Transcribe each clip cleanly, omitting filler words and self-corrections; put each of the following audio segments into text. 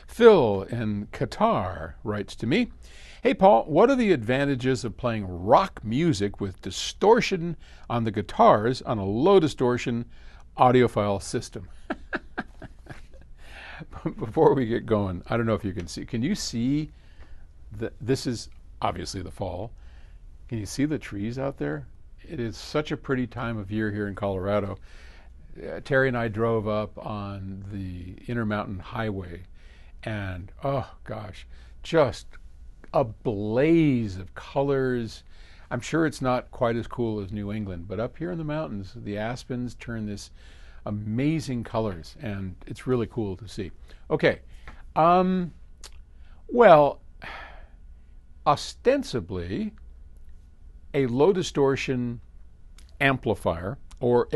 Phil in Qatar writes to me, "Hey Paul, what are the advantages of playing rock music with distortion on the guitars on a low distortion audiophile system?" Before we get going, I don't know if you can see. Can you see this is obviously the fall. Can you see the trees out there? It is such a pretty time of year here in Colorado. Terry and I drove up on the Intermountain Highway, and oh gosh, just a blaze of colors. I'm sure it's not quite as cool as New England, but up here in the mountains, the aspens turn this amazing colors, and it's really cool to see. Okay, well, ostensibly, a low distortion amplifier, or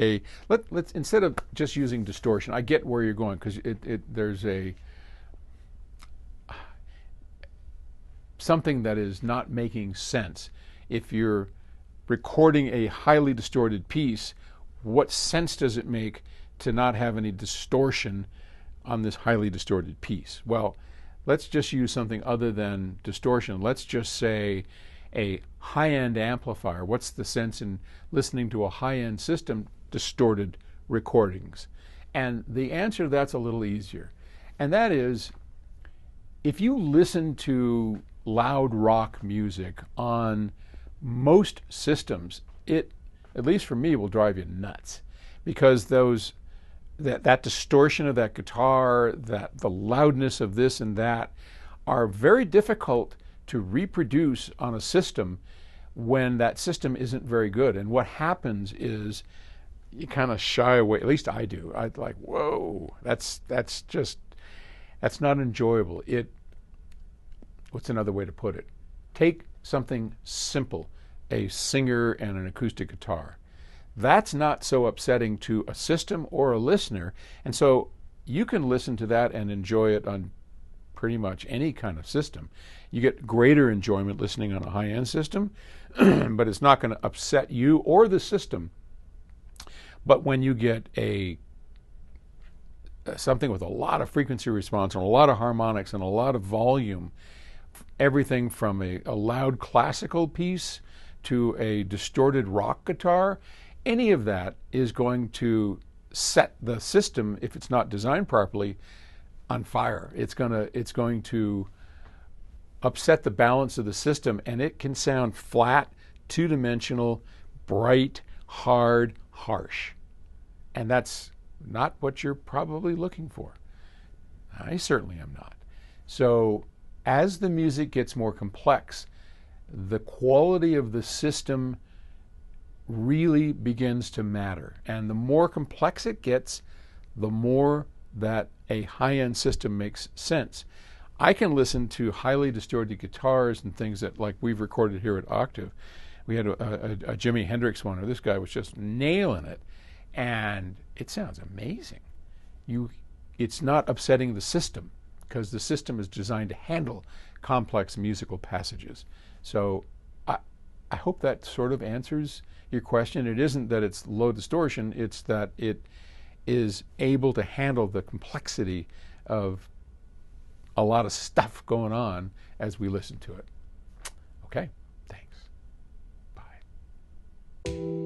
let's instead of just using distortion, I get where you're going because there's something that is not making sense. If you're recording a highly distorted piece, what sense does it make to not have any distortion on this highly distorted piece? Well, let's just use something other than distortion. Let's just say a high-end amplifier. What's the sense in listening to a high-end system distorted recordings? And the answer to that's a little easier. And that is, if you listen to loud rock music on most systems, it, at least for me, will drive you nuts, because that distortion of that guitar, that the loudness of this and that are very difficult to reproduce on a system when that system isn't very good. And what happens is you kind of shy away. At least I do. I'd like, whoa, that's not enjoyable. What's another way to put it? Take something simple, a singer and an acoustic guitar. That's not so upsetting to a system or a listener, and so you can listen to that and enjoy it on pretty much any kind of system. You get greater enjoyment listening on a high-end system, but it's not going to upset you or the system. But when you get something with a lot of frequency response and a lot of harmonics and a lot of volume, everything from a loud classical piece to a distorted rock guitar, any of that is going to set the system, if it's not designed properly, on fire. It's going to upset the balance of the system, and it can sound flat, two-dimensional, bright, hard, harsh. And that's not what you're probably looking for. I certainly am not. So as the music gets more complex, the quality of the system really begins to matter. And the more complex it gets, the more that a high-end system makes sense. I can listen to highly distorted guitars and things that, like we've recorded here at Octave. We had a Jimi Hendrix one, or this guy was just nailing it, and it sounds amazing. It's not upsetting the system, because the system is designed to handle complex musical passages. So I hope that sort of answers your question. It isn't that it's low distortion, it's that it is able to handle the complexity of a lot of stuff going on as we listen to it. Okay, thanks. Bye.